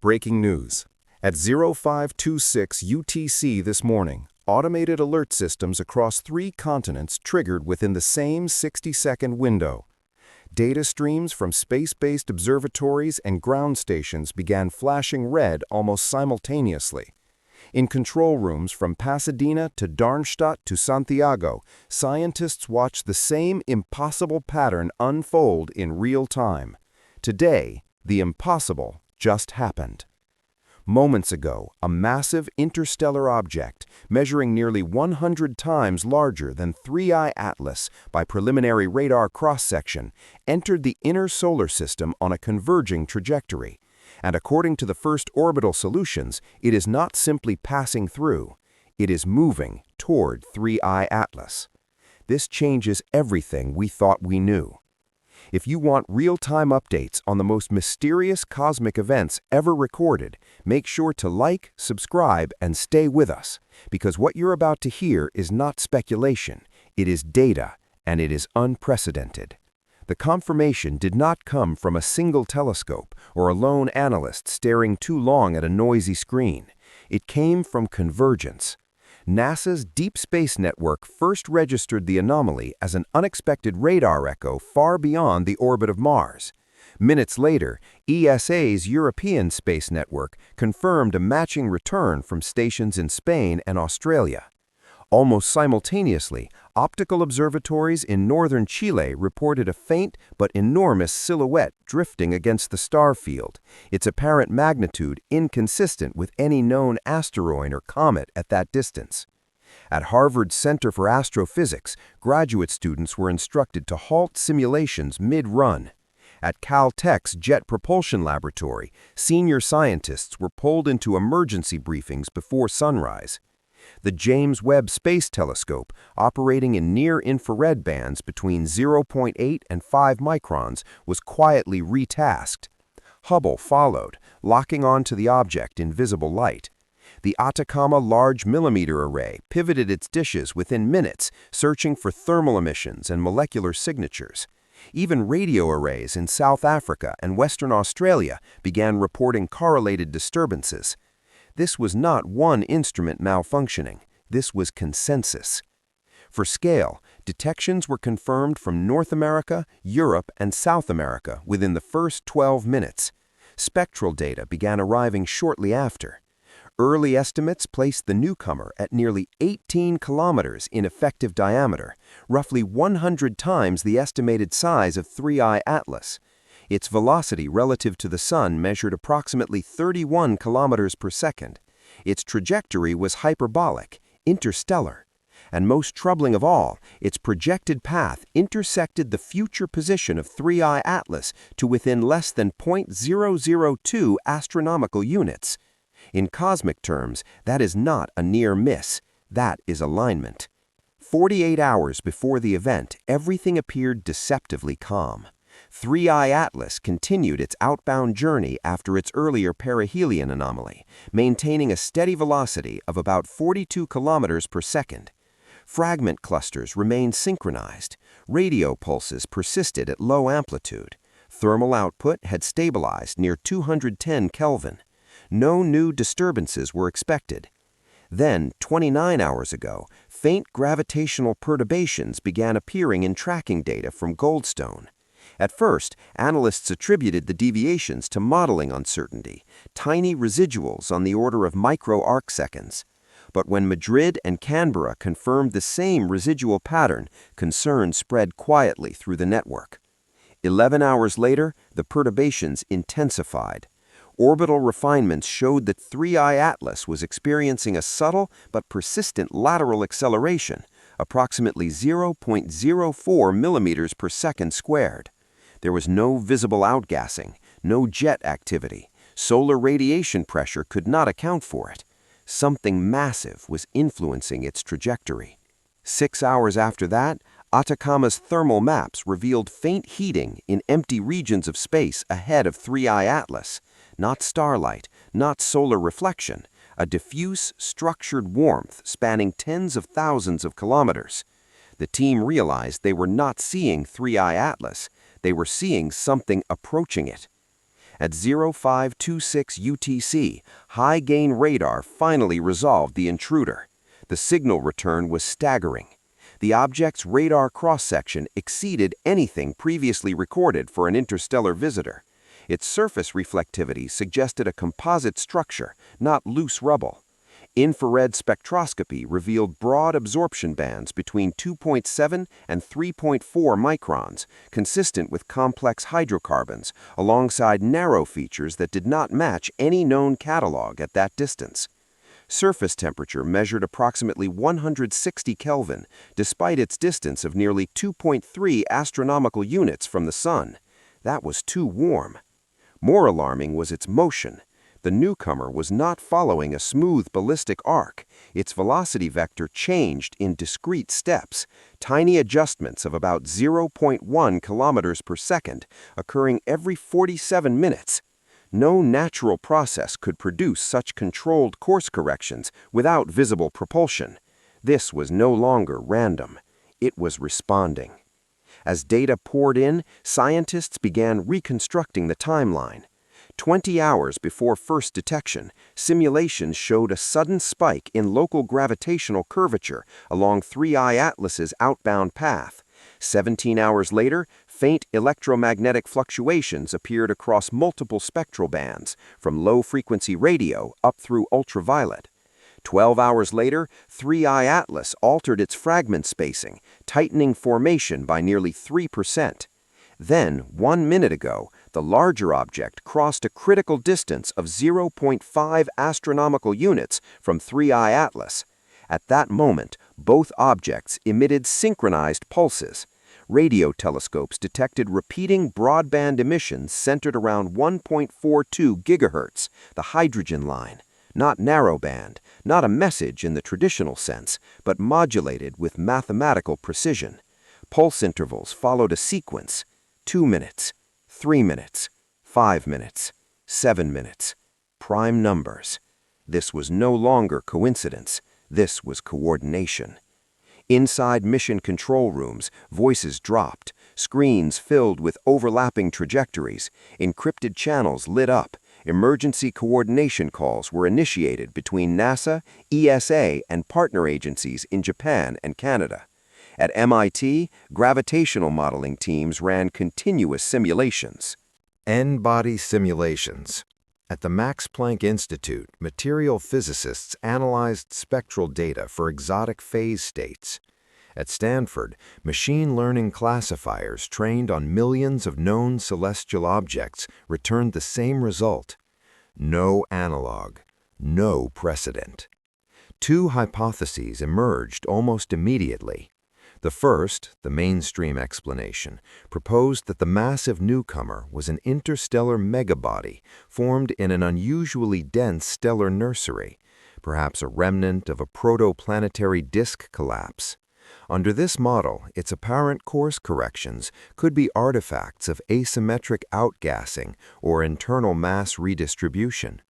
breaking news. At 0526 UTC this morning, automated alert systems across 3 continents triggered within the same 60-second window. Data streams from space-based observatories and ground stations began flashing red almost simultaneously. In control rooms from Pasadena to Darmstadt to Santiago, scientists watched the same impossible pattern unfold in real time. Today, the impossible just happened. Moments ago, a massive interstellar object, measuring nearly 100 times larger than 3I Atlas by preliminary radar cross-section, entered the inner solar system on a converging trajectory. And according to the first orbital solutions, it is not simply passing through, it is moving toward 3I Atlas. This changes everything we thought we knew. If you want real-time updates on the most mysterious cosmic events ever recorded, make sure to like, subscribe, and stay with us, because what you're about to hear is not speculation, it is data, and it is unprecedented. The confirmation did not come from a single telescope or a lone analyst staring too long at a noisy screen. It came from convergence. NASA's Deep Space Network first registered the anomaly as an unexpected radar echo far beyond the orbit of Mars. Minutes later, ESA's European Space Network confirmed a matching return from stations in Spain and Australia. Almost simultaneously, optical observatories in northern Chile reported a faint but enormous silhouette drifting against the star field, its apparent magnitude inconsistent with any known asteroid or comet at that distance. At Harvard's Center for Astrophysics, graduate students were instructed to halt simulations mid-run. At Caltech's Jet Propulsion Laboratory, senior scientists were pulled into emergency briefings before sunrise. The James Webb Space Telescope, operating in near-infrared bands between 0.8 and 5 microns, was quietly retasked. Hubble followed, locking onto the object in visible light. The Atacama Large Millimeter Array pivoted its dishes within minutes, searching for thermal emissions and molecular signatures. Even radio arrays in South Africa and Western Australia began reporting correlated disturbances. This was not one instrument malfunctioning, this was consensus. For scale, detections were confirmed from North America, Europe, and South America within the first 12 minutes. Spectral data began arriving shortly after. Early estimates placed the newcomer at nearly 18 kilometers in effective diameter, roughly 100 times the estimated size of 3I Atlas. Its velocity relative to the Sun measured approximately 31 kilometers per second. Its trajectory was hyperbolic, interstellar. And most troubling of all, its projected path intersected the future position of 3I Atlas to within less than 0.002 astronomical units. In cosmic terms, that is not a near miss, that is alignment. 48 hours before the event, everything appeared deceptively calm. 3I Atlas continued its outbound journey after its earlier perihelion anomaly, maintaining a steady velocity of about 42 kilometers per second. Fragment clusters remained synchronized. Radio pulses persisted at low amplitude. Thermal output had stabilized near 210 Kelvin. No new disturbances were expected. Then, 29 hours ago, faint gravitational perturbations began appearing in tracking data from Goldstone. At first, analysts attributed the deviations to modeling uncertainty, tiny residuals on the order of micro-arcseconds. But when Madrid and Canberra confirmed the same residual pattern, concern spread quietly through the network. 11 hours later, the perturbations intensified. Orbital refinements showed that 3I Atlas was experiencing a subtle but persistent lateral acceleration, approximately 0.04 millimeters per second squared. There was no visible outgassing, no jet activity. Solar radiation pressure could not account for it. Something massive was influencing its trajectory. 6 hours after that, Atacama's thermal maps revealed faint heating in empty regions of space ahead of 3I Atlas. Not starlight, not solar reflection, a diffuse, structured warmth spanning tens of thousands of kilometers. The team realized they were not seeing 3I Atlas. They were seeing something approaching it. At 0526 UTC, high-gain radar finally resolved the intruder. The signal return was staggering. The object's radar cross-section exceeded anything previously recorded for an interstellar visitor. Its surface reflectivity suggested a composite structure, not loose rubble. Infrared spectroscopy revealed broad absorption bands between 2.7 and 3.4 microns, consistent with complex hydrocarbons, alongside narrow features that did not match any known catalog at that distance. Surface temperature measured approximately 160 Kelvin, despite its distance of nearly 2.3 astronomical units from the Sun. That was too warm. More alarming was its motion. The newcomer was not following a smooth ballistic arc. Its velocity vector changed in discrete steps, tiny adjustments of about 0.1 kilometers per second, occurring every 47 minutes. No natural process could produce such controlled course corrections without visible propulsion. This was no longer random. It was responding. As data poured in, scientists began reconstructing the timeline. 20 hours before first detection, simulations showed a sudden spike in local gravitational curvature along 3I Atlas's outbound path. 17 hours later, faint electromagnetic fluctuations appeared across multiple spectral bands, from low-frequency radio up through ultraviolet. 12 hours later, 3I Atlas altered its fragment spacing, tightening formation by nearly 3%. Then, 1 minute ago, the larger object crossed a critical distance of 0.5 astronomical units from 3I Atlas. At that moment, both objects emitted synchronized pulses. Radio telescopes detected repeating broadband emissions centered around 1.42 gigahertz, the hydrogen line. Not narrowband, not a message in the traditional sense, but modulated with mathematical precision. Pulse intervals followed a sequence: 2 minutes, 3 minutes, 5 minutes, 7 minutes. Prime numbers. This was no longer coincidence. This was coordination. Inside mission control rooms, voices dropped, screens filled with overlapping trajectories, encrypted channels lit up, emergency coordination calls were initiated between NASA, ESA, and partner agencies in Japan and Canada. At MIT, gravitational modeling teams ran continuous simulations. N-body simulations. At the Max Planck Institute, material physicists analyzed spectral data for exotic phase states. At Stanford, machine learning classifiers trained on millions of known celestial objects returned the same result: no analog, no precedent. Two hypotheses emerged almost immediately. The first, the mainstream explanation, proposed that the massive newcomer was an interstellar megabody formed in an unusually dense stellar nursery, perhaps a remnant of a protoplanetary disk collapse. Under this model, its apparent course corrections could be artifacts of asymmetric outgassing or internal mass redistribution.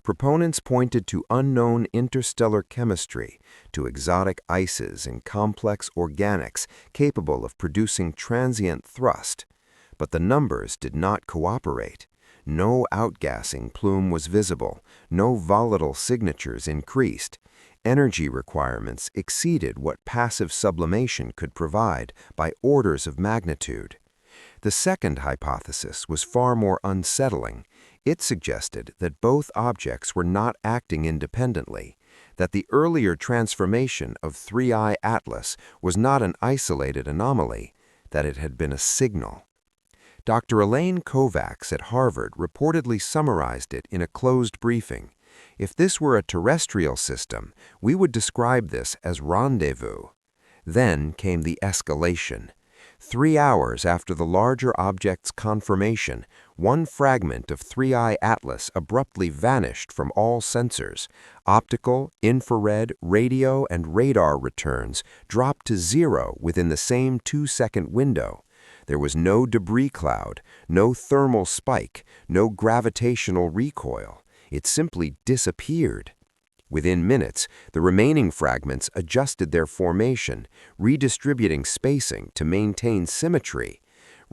Proponents pointed to unknown interstellar chemistry, to exotic ices and complex organics capable of producing transient thrust. But the numbers did not cooperate. No outgassing plume was visible, no volatile signatures increased. Energy requirements exceeded what passive sublimation could provide by orders of magnitude. The second hypothesis was far more unsettling. It suggested that both objects were not acting independently, that the earlier transformation of 3I Atlas was not an isolated anomaly, that it had been a signal. Dr. Elaine Kovacs at Harvard reportedly summarized it in a closed briefing. If this were a terrestrial system, we would describe this as rendezvous. Then came the escalation. 3 hours after the larger object's conformation, one fragment of 3I Atlas abruptly vanished from all sensors. Optical, infrared, radio, and radar returns dropped to 0 within the same 2-second window. There was no debris cloud, no thermal spike, no gravitational recoil. It simply disappeared. Within minutes, the remaining fragments adjusted their formation, redistributing spacing to maintain symmetry.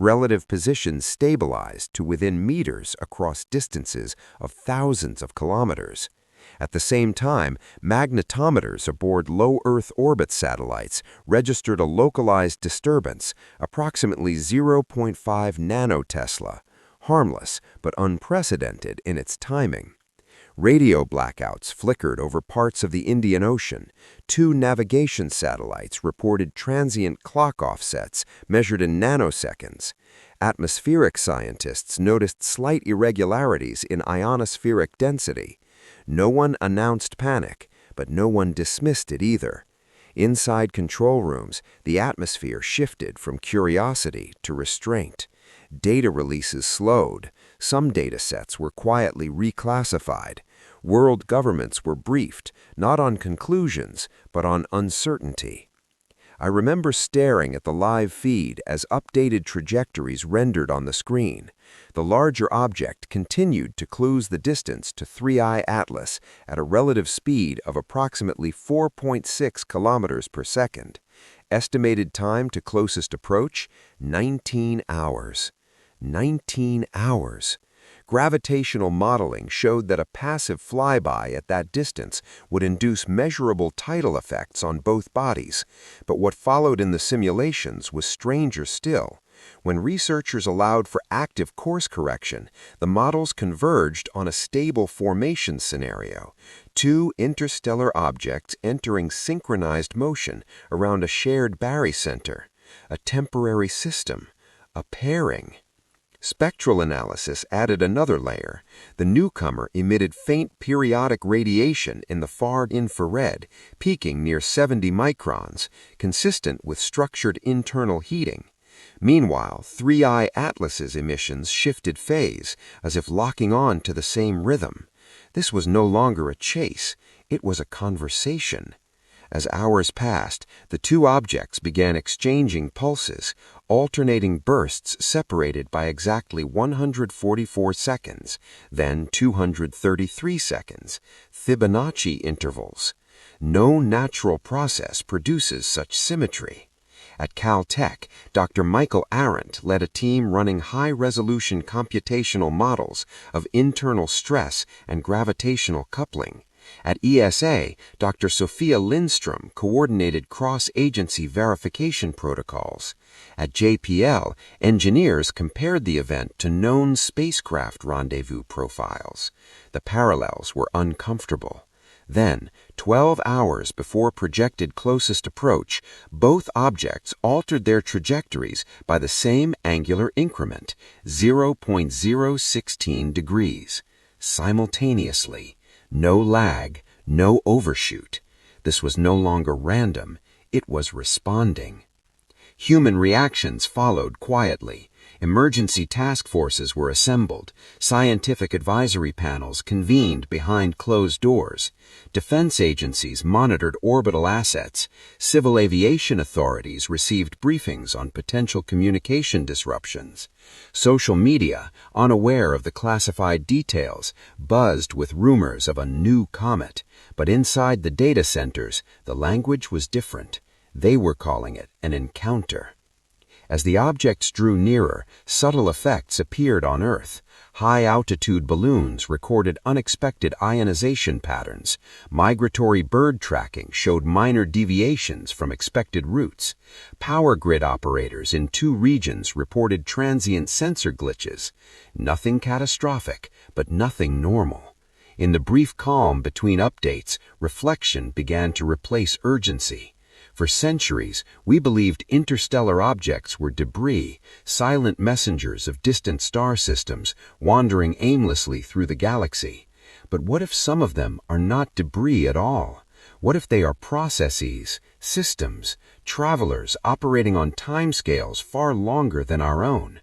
Relative positions stabilized to within meters across distances of thousands of kilometers. At the same time, magnetometers aboard low Earth orbit satellites registered a localized disturbance, approximately 0.5 nanotesla, harmless but unprecedented in its timing. Radio blackouts flickered over parts of the Indian Ocean. 2 navigation satellites reported transient clock offsets measured in nanoseconds. Atmospheric scientists noticed slight irregularities in ionospheric density. No one announced panic, but no one dismissed it either. Inside control rooms, the atmosphere shifted from curiosity to restraint. Data releases slowed. Some datasets were quietly reclassified. World governments were briefed, not on conclusions, but on uncertainty. I remember staring at the live feed as updated trajectories rendered on the screen. The larger object continued to close the distance to 3I Atlas at a relative speed of approximately 4.6 kilometers per second. Estimated time to closest approach, 19 hours. 19 hours. Gravitational modeling showed that a passive flyby at that distance would induce measurable tidal effects on both bodies, but what followed in the simulations was stranger still. When researchers allowed for active course correction, the models converged on a stable formation scenario, 2 interstellar objects entering synchronized motion around a shared barycenter, a temporary system, a pairing. Spectral analysis added another layer. The newcomer emitted faint periodic radiation in the far infrared, peaking near 70 microns, consistent with structured internal heating. Meanwhile, 3I Atlas's emissions shifted phase, as if locking on to the same rhythm. This was no longer a chase, it was a conversation. As hours passed, the 2 objects began exchanging pulses, alternating bursts separated by exactly 144 seconds, then 233 seconds, Fibonacci intervals. No natural process produces such symmetry. At Caltech, Dr. Michael Arendt led a team running high-resolution computational models of internal stress and gravitational coupling. At ESA, Dr. Sophia Lindstrom coordinated cross-agency verification protocols. At JPL, engineers compared the event to known spacecraft rendezvous profiles. The parallels were uncomfortable. Then, 12 hours before projected closest approach, both objects altered their trajectories by the same angular increment, 0.016 degrees, simultaneously. No lag, no overshoot. This was no longer random, it was responding. Human reactions followed quietly. Emergency task forces were assembled. Scientific advisory panels convened behind closed doors. Defense agencies monitored orbital assets. Civil aviation authorities received briefings on potential communication disruptions. Social media, unaware of the classified details, buzzed with rumors of a new comet. But inside the data centers, the language was different. They were calling it an encounter. As the objects drew nearer, subtle effects appeared on Earth. High-altitude balloons recorded unexpected ionization patterns. Migratory bird tracking showed minor deviations from expected routes. Power grid operators in 2 regions reported transient sensor glitches. Nothing catastrophic, but nothing normal. In the brief calm between updates, reflection began to replace urgency. For centuries, we believed interstellar objects were debris, silent messengers of distant star systems, wandering aimlessly through the galaxy. But what if some of them are not debris at all? What if they are processes, systems, travelers operating on timescales far longer than our own?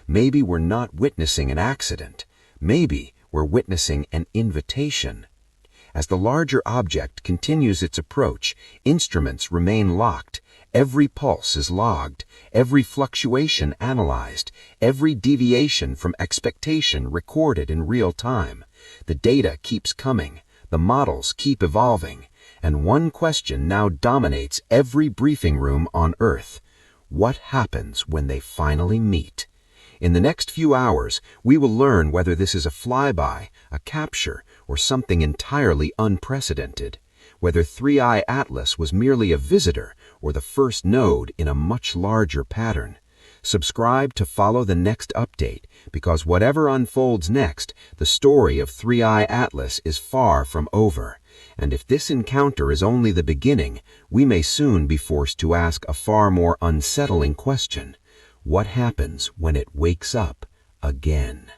Maybe we're not witnessing an accident. Maybe we're witnessing an invitation. As the larger object continues its approach, instruments remain locked. Every pulse is logged, every fluctuation analyzed, every deviation from expectation recorded in real time. The data keeps coming, the models keep evolving, and one question now dominates every briefing room on Earth. What happens when they finally meet? In the next few hours, we will learn whether this is a flyby, a capture, or something entirely unprecedented. Whether 3I Atlas was merely a visitor or the first node in a much larger pattern. Subscribe to follow the next update, because whatever unfolds next, the story of 3I Atlas is far from over. And if this encounter is only the beginning, we may soon be forced to ask a far more unsettling question. What happens when it wakes up again?